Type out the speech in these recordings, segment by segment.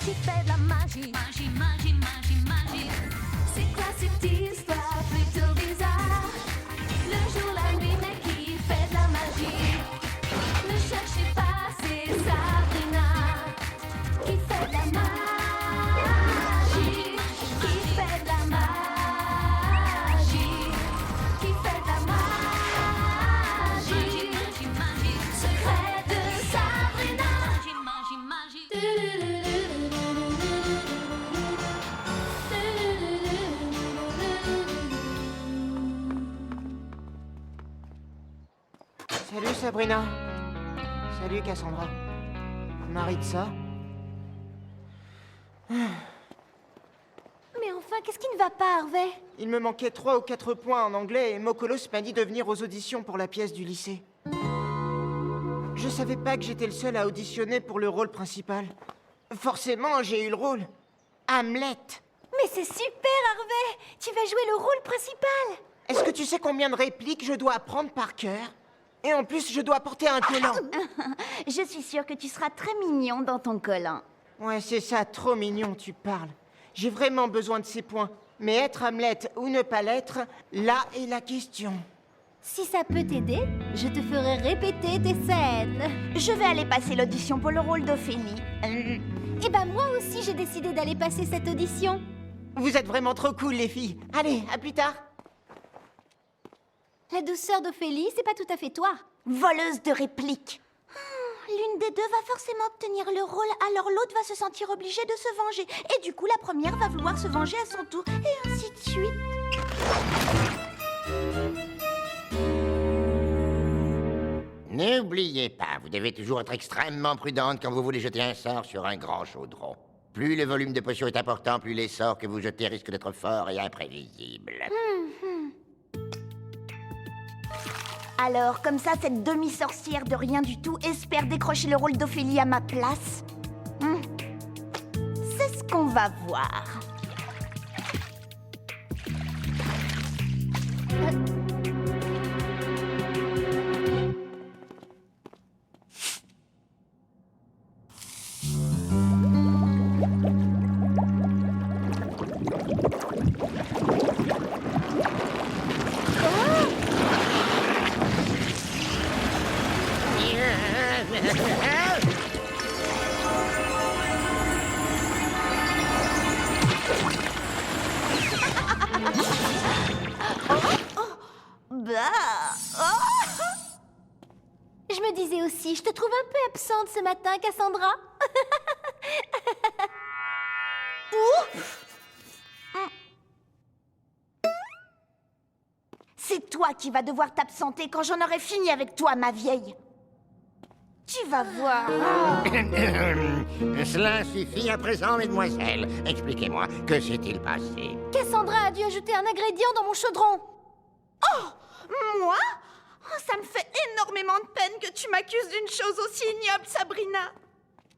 qui fait de la magie. Magie, magie, magie, magie. C'est quoi cette histoire plutôt bizarre? Le jour, la nuit, mais qui fait de la magie? Ne cherchez pas, c'est Sabrina qui fait de la magie. Qui fait de la magie. Qui fait de la magie. Magie, magie, secret de Sabrina. Magie, magie, Salut Sabrina. Salut Cassandra. Marie de ça. Mais enfin, qu'est-ce qui ne va pas, Harvey? Il me manquait 3 ou 4 points en anglais et Mokolos m'a dit de venir aux auditions pour la pièce du lycée. Je savais pas que j'étais le seul à auditionner pour le rôle principal. Forcément, j'ai eu le rôle. Hamlet. Mais c'est super, Harvey! Tu vas jouer le rôle principal! Est-ce que tu sais combien de répliques je dois apprendre par cœur? Et en plus, je dois porter un collant. Je suis sûre que tu seras très mignon dans ton collant. Ouais, c'est ça, trop mignon, tu parles. J'ai vraiment besoin de ces points. Mais être Hamlet ou ne pas l'être, là est la question. Si ça peut t'aider, je te ferai répéter tes scènes. Je vais aller passer l'audition pour le rôle d'Ophélie. Eh ben moi aussi j'ai décidé d'aller passer cette audition. Vous êtes vraiment trop cool, les filles. Allez, à plus tard. La douceur d'Ophélie, c'est pas tout à fait toi. Voleuse de répliques. L'une des deux va forcément obtenir le rôle, alors l'autre va se sentir obligée de se venger. Et du coup, la première va vouloir se venger à son tour, et ainsi de suite. N'oubliez pas, vous devez toujours être extrêmement prudente quand vous voulez jeter un sort sur un grand chaudron. Plus le volume de potion est important, plus les sorts que vous jetez risquent d'être forts et imprévisibles. Alors, comme ça, cette demi-sorcière de rien du tout espère décrocher le rôle d'Ophélie à ma place. C'est ce qu'on va voir. Je me disais aussi, je te trouve un peu absente ce matin, Cassandra. C'est toi qui vas devoir t'absenter quand j'en aurai fini avec toi, ma vieille. Tu vas voir. Cela suffit à présent, mesdemoiselles. Expliquez-moi, que s'est-il passé? Cassandra a dû ajouter un ingrédient dans mon chaudron. Moi? Ça me fait énormément de peine que tu m'accuses d'une chose aussi ignoble, Sabrina.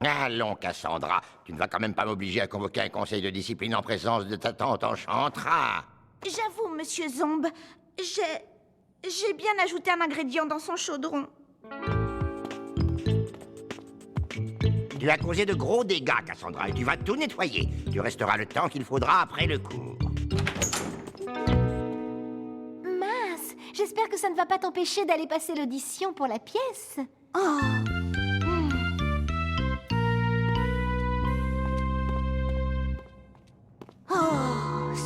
Allons, Cassandra, tu ne vas quand même pas m'obliger à convoquer un conseil de discipline en présence de ta tante Enchantra. J'avoue, monsieur Zombe, j'ai bien ajouté un ingrédient dans son chaudron. Tu as causé de gros dégâts, Cassandra, et tu vas tout nettoyer. Tu resteras le temps qu'il faudra après le cours. Mince, j'espère que ça ne va pas t'empêcher d'aller passer l'audition pour la pièce.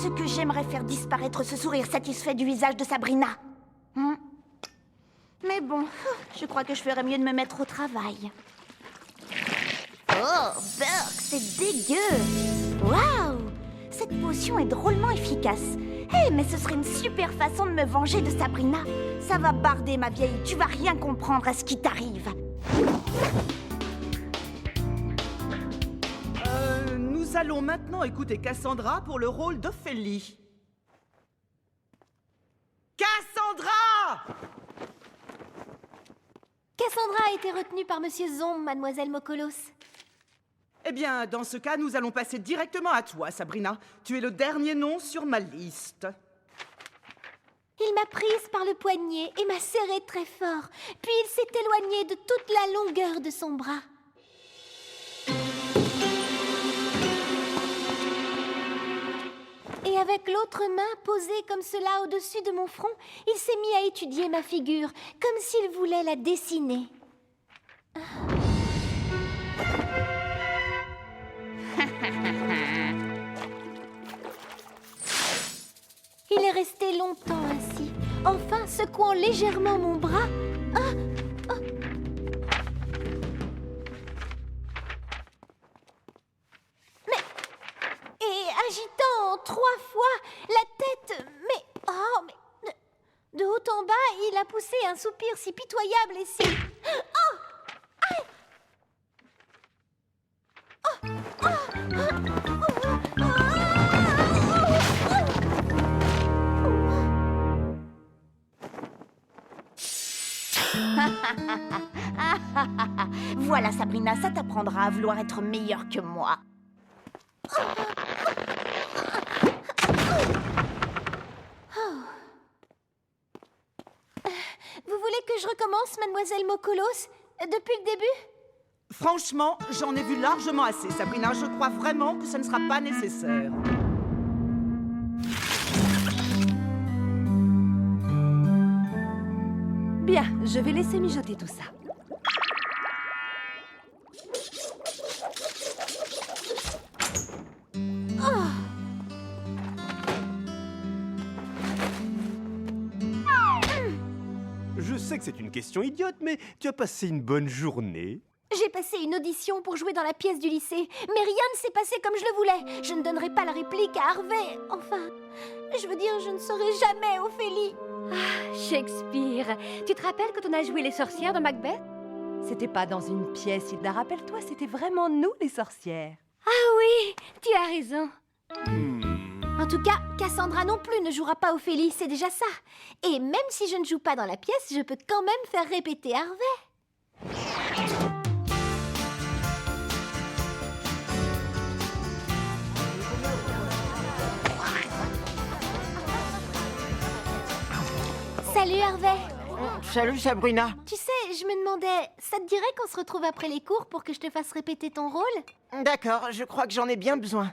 Ce que j'aimerais faire disparaître ce sourire satisfait du visage de Sabrina. Mais bon, je crois que je ferais mieux de me mettre au travail. Oh, Burk, c'est dégueu! Waouh! Cette potion est drôlement efficace. Mais ce serait une super façon de me venger de Sabrina. Ça va barder, ma vieille, tu vas rien comprendre à ce qui t'arrive. Nous allons maintenant écouter Cassandra pour le rôle d'Ophélie. Cassandra! Cassandra a été retenue par Monsieur Zombe, Mademoiselle Mokolos. Eh bien, dans ce cas, nous allons passer directement à toi, Sabrina. Tu es le dernier nom sur ma liste. Il m'a prise par le poignet et m'a serré très fort. Puis il s'est éloigné de toute la longueur de son bras. Avec l'autre main posée comme cela au-dessus de mon front, il s'est mis à étudier ma figure, comme s'il voulait la dessiner. Il est resté longtemps ainsi, enfin secouant légèrement mon bras. Et agitant 3 fois la tête, mais de haut en bas, il a poussé un soupir si pitoyable et si... Oh! Aïe! Voilà, Sabrina, ça t'apprendra à vouloir être meilleure que moi. Vous voulez que je recommence, mademoiselle Mokolos, depuis le début? Franchement, j'en ai vu largement assez, Sabrina. Je crois vraiment que ça ne sera pas nécessaire. Bien, je vais laisser mijoter tout ça. Je sais que c'est une question idiote, mais tu as passé une bonne journée. J'ai passé une audition pour jouer dans la pièce du lycée, mais rien ne s'est passé comme je le voulais. Je ne donnerai pas la réplique à Harvey. Enfin, je veux dire, je ne serai jamais Ophélie. Shakespeare, tu te rappelles quand on a joué les sorcières dans Macbeth? C'était pas dans une pièce, Hilda. Rappelle-toi, c'était vraiment nous les sorcières. Ah oui, tu as raison. En tout cas, Cassandra non plus ne jouera pas Ophélie, c'est déjà ça. Et même si je ne joue pas dans la pièce, je peux quand même faire répéter Harvey. Salut Harvey. Salut Sabrina. Tu sais, je me demandais, ça te dirait qu'on se retrouve après les cours pour que je te fasse répéter ton rôle? D'accord, je crois que j'en ai bien besoin.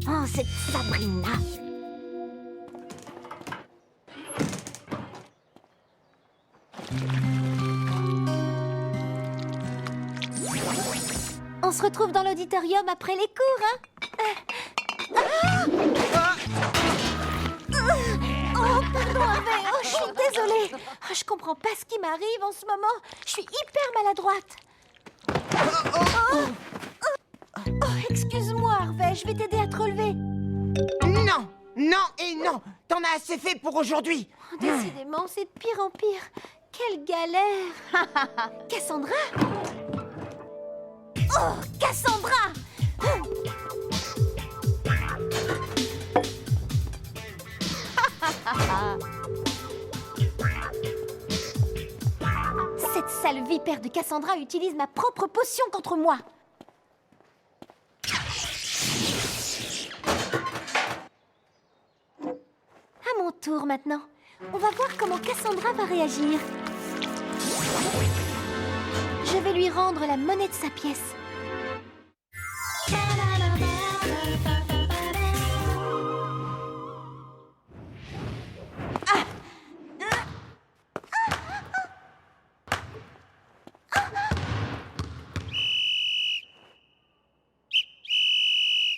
Oh, cette Sabrina. On se retrouve dans l'auditorium après les cours, hein? Oh, pardon, Harvey. Oh, je suis désolée. Oh, je comprends pas ce qui m'arrive en ce moment. Je suis hyper maladroite. Oh, excuse-moi, Harvey. Je vais t'aider à te relever. Non, non et non. T'en as assez fait pour aujourd'hui. Oh, décidément, c'est de pire en pire. Quelle galère. Cassandra? Oh, Cassandra! Cette sale vipère de Cassandra utilise ma propre potion contre moi. À mon tour maintenant. On va voir comment Cassandra va réagir. Je vais lui rendre la monnaie de sa pièce.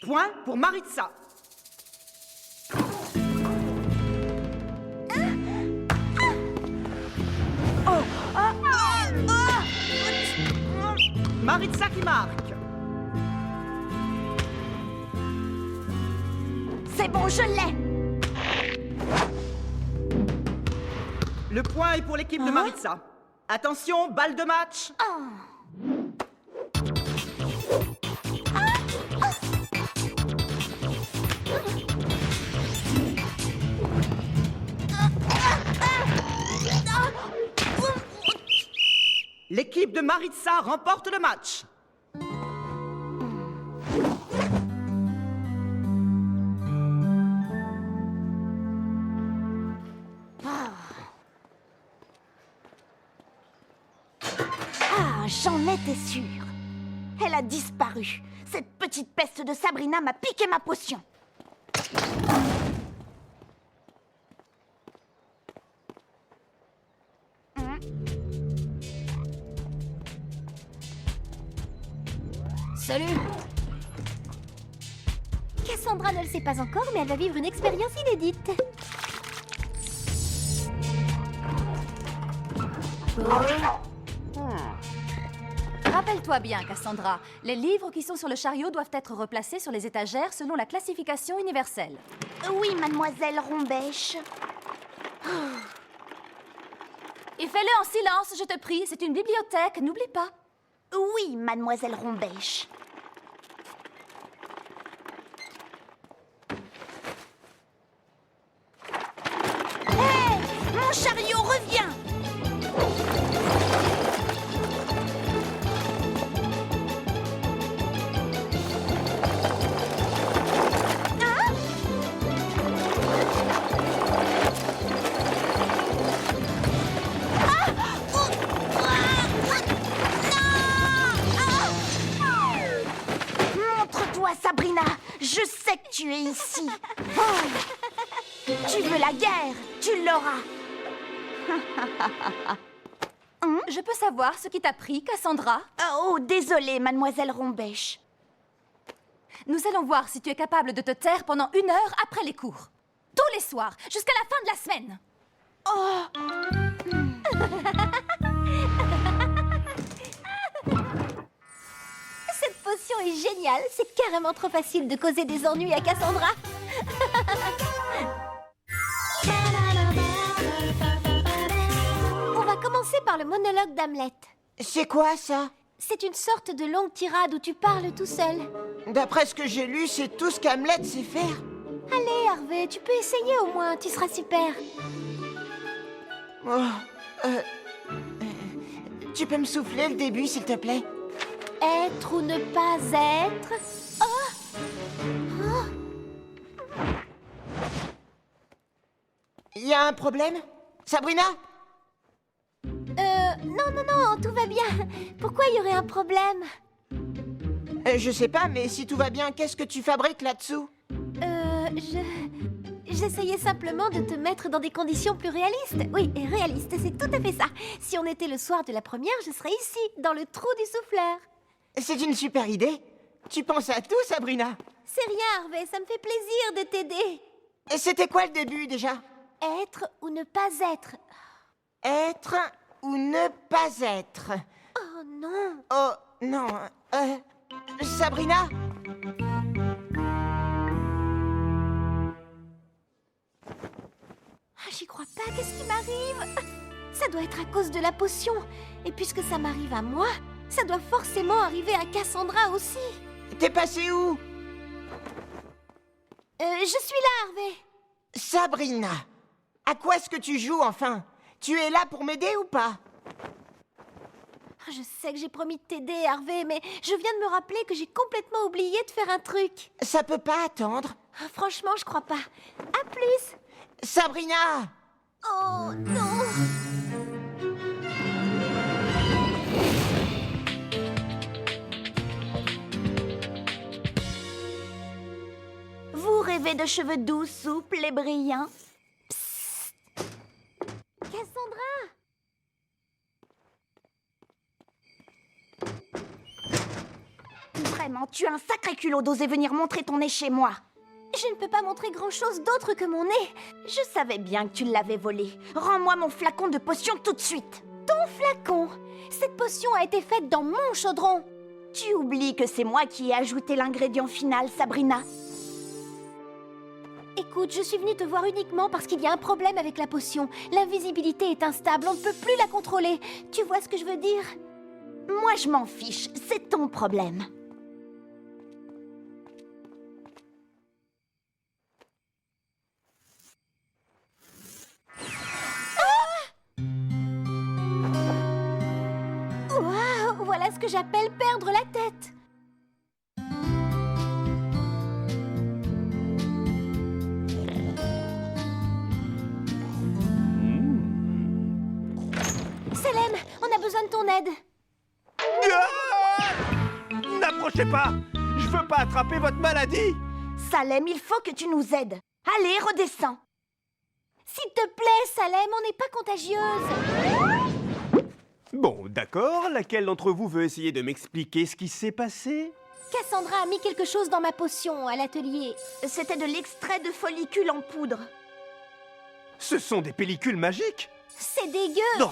Point pour Maritza. Maritza qui marque. C'est bon, je l'ai. Le point est pour l'équipe de Maritza. Attention, balle de match. L'équipe de Maritza remporte le match. Ah, j'en étais sûre. Elle a disparu. Cette petite peste de Sabrina m'a piqué ma potion. Salut! Cassandra ne le sait pas encore, mais elle va vivre une expérience inédite. Rappelle-toi bien, Cassandra, les livres qui sont sur le chariot doivent être replacés sur les étagères selon la classification universelle. Oui, mademoiselle Rombèche. Et fais-le en silence, je te prie, c'est une bibliothèque, n'oublie pas. Oui, mademoiselle Rombèche. Hé! Mon chariot revient! Montre-toi, Sabrina. Je sais que tu es ici. Oh. Tu veux la guerre, tu l'auras. Je peux savoir ce qui t'a pris, Cassandra? Oh, désolée, mademoiselle Rombèche. Nous allons voir si tu es capable de te taire pendant 1 heure après les cours. Tous les soirs, jusqu'à la fin de la semaine. Cette potion est géniale. C'est carrément trop facile de causer des ennuis à Cassandra. On va commencer par le monologue d'Hamlet. C'est quoi ça? C'est une sorte de longue tirade où tu parles tout seul. D'après ce que j'ai lu, c'est tout ce qu'Hamlet sait faire. Allez, Harvey, tu peux essayer au moins, tu seras super. Oh, tu peux me souffler le début, s'il te plaît? Être ou ne pas être. Il y a un problème? Sabrina? Non, tout va bien. Pourquoi il y aurait un problème? Je sais pas, mais si tout va bien, qu'est-ce que tu fabriques là-dessous? J'essayais simplement de te mettre dans des conditions plus réalistes. Oui, réalistes, c'est tout à fait ça. Si on était le soir de la première, je serais ici, dans le trou du souffleur. C'est une super idée. Tu penses à tout, Sabrina? C'est rien, Harvey, ça me fait plaisir de t'aider. Et c'était quoi le début, déjà? Être ou ne pas être. Être ou ne pas être? Oh non. Oh, non. Sabrina? J'y crois pas, qu'est-ce qui m'arrive? Ça doit être à cause de la potion. Et puisque ça m'arrive à moi, ça doit forcément arriver à Cassandra aussi. T'es passé où? Je suis là, Harvey. Sabrina, à quoi est-ce que tu joues, enfin? Tu es là pour m'aider ou pas? Je sais que j'ai promis de t'aider, Harvey, mais je viens de me rappeler que j'ai complètement oublié de faire un truc. Ça peut pas attendre. Franchement, je crois pas. À plus. Sabrina! Oh non. Vous rêvez de cheveux doux, souples et brillants? Psst. Cassandra. Vraiment, tu as un sacré culot d'oser venir montrer ton nez chez moi. Je ne peux pas montrer grand-chose d'autre que mon nez. Je savais bien que tu l'avais volé. Rends-moi mon flacon de potion tout de suite. Ton flacon. Cette potion a été faite dans mon chaudron. Tu oublies que c'est moi qui ai ajouté l'ingrédient final, Sabrina. Écoute, je suis venue te voir uniquement parce qu'il y a un problème avec la potion. L'invisibilité est instable, on ne peut plus la contrôler. Tu vois ce que je veux dire? Moi, je m'en fiche. C'est ton problème. Waouh, voilà ce que j'appelle perdre la tête. Selene, on a besoin de ton aide. N'approchez pas! Je veux pas attraper votre maladie. Salem, il faut que tu nous aides. Allez, redescends. S'il te plaît, Salem, on n'est pas contagieuse. Bon, d'accord. Laquelle d'entre vous veut essayer de m'expliquer ce qui s'est passé? Cassandra a mis quelque chose dans ma potion à l'atelier. C'était de l'extrait de follicule en poudre. Ce sont des pellicules magiques. C'est dégueu. Non.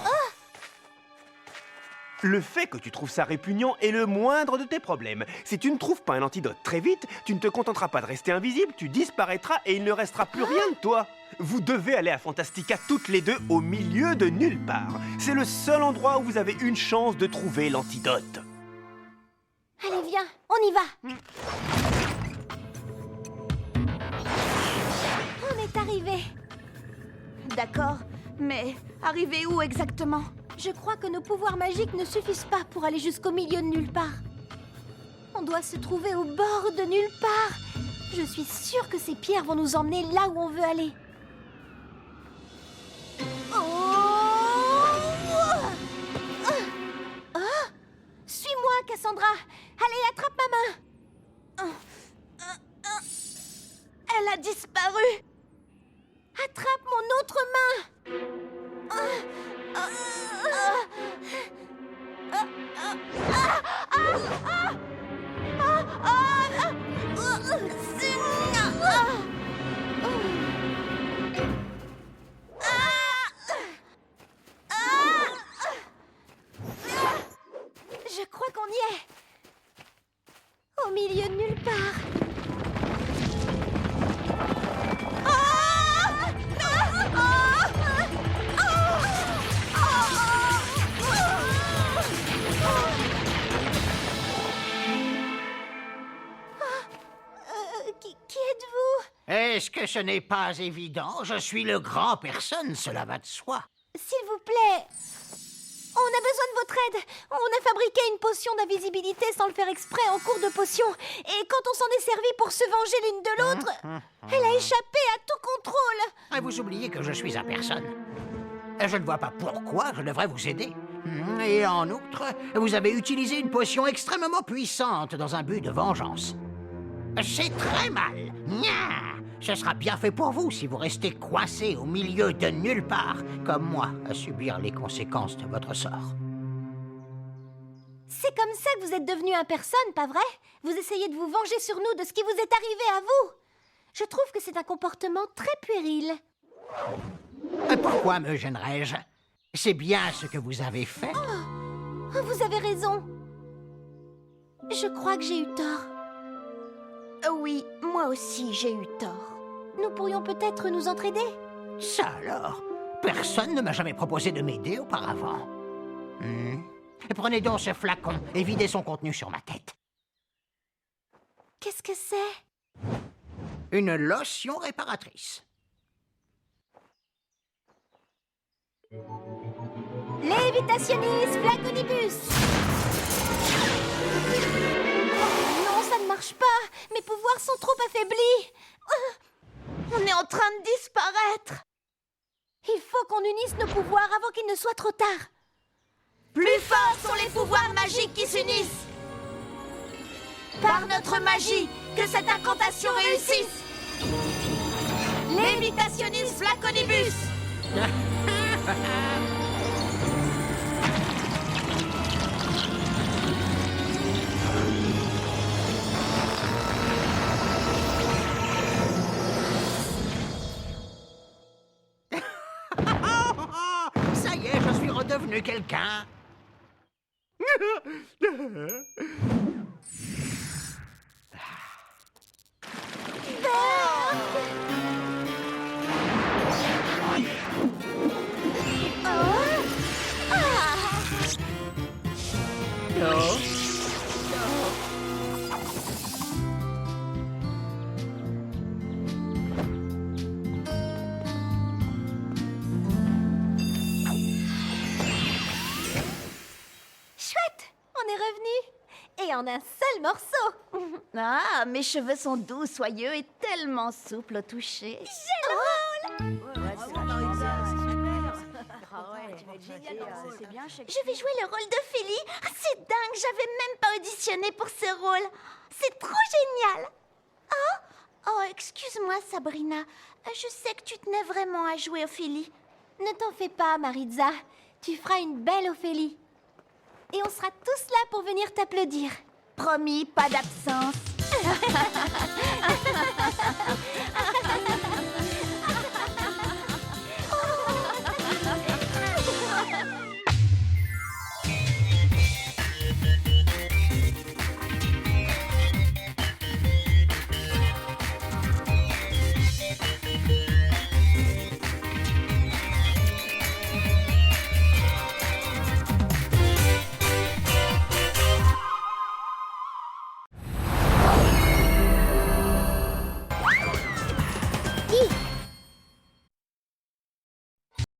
Le fait que tu trouves ça répugnant est le moindre de tes problèmes. Si tu ne trouves pas un antidote très vite, tu ne te contenteras pas de rester invisible, tu disparaîtras et il ne restera plus rien de toi. Vous devez aller à Fantastica toutes les deux au milieu de nulle part. C'est le seul endroit où vous avez une chance de trouver l'antidote. Allez, viens, on y va. On est arrivé. D'accord, mais arrivé où exactement? Je crois que nos pouvoirs magiques ne suffisent pas pour aller jusqu'au milieu de nulle part. On doit se trouver au bord de nulle part. Je suis sûre que ces pierres vont nous emmener là où on veut aller. Suis-moi, Cassandra. Allez, attrape ma main. Elle a disparu. Attrape mon autre main. Je crois qu'on y est. Au milieu de nulle part. Qui êtes-vous? Est-ce que ce n'est pas évident? Je suis le grand personne, cela va de soi. S'il vous plaît, on a besoin de votre aide. On a fabriqué une potion d'invisibilité sans le faire exprès en cours de potion. Et quand on s'en est servi pour se venger l'une de l'autre, elle a échappé à tout contrôle. Et vous oubliez que je suis un personne. Je ne vois pas pourquoi je devrais vous aider. Et en outre, vous avez utilisé une potion extrêmement puissante dans un but de vengeance. C'est très mal. Nya! Ce sera bien fait pour vous si vous restez coincé au milieu de nulle part, comme moi, à subir les conséquences de votre sort. C'est comme ça que vous êtes devenu un personne, pas vrai? Vous essayez de vous venger sur nous de ce qui vous est arrivé à vous. Je trouve que c'est un comportement très puéril. Pourquoi me gênerais-je? C'est bien ce que vous avez fait. Oh, vous avez raison. Je crois que j'ai eu tort. Oui, moi aussi j'ai eu tort. Nous pourrions peut-être nous entraider? Ça alors? Personne ne m'a jamais proposé de m'aider auparavant. Prenez donc ce flacon et videz son contenu sur ma tête. Qu'est-ce que c'est? Une lotion réparatrice. Lévitationnis Flaconibus! Non, ça ne marche pas. Mes pouvoirs sont trop affaiblis. On est en train de disparaître. Il faut qu'on unisse nos pouvoirs avant qu'il ne soit trop tard. Plus forts sont les pouvoirs magiques qui s'unissent. Par notre magie, que cette incantation réussisse. Lévitationnis Flaconibus! Ça y est, je suis redevenu quelqu'un. Chouette, on est revenu. Et en un seul morceau. Ah, mes cheveux sont doux, soyeux et tellement souples au toucher. Je vais jouer le rôle d'Ophélie. Ah, c'est dingue, j'avais même pas auditionné pour ce rôle. c'est trop génial. Oh, excuse-moi, Sabrina. Je sais que tu tenais vraiment à jouer Ophélie. Ne t'en fais pas, Maritza. Tu feras une belle Ophélie. Et on sera tous là pour venir t'applaudir. Promis, pas d'absence.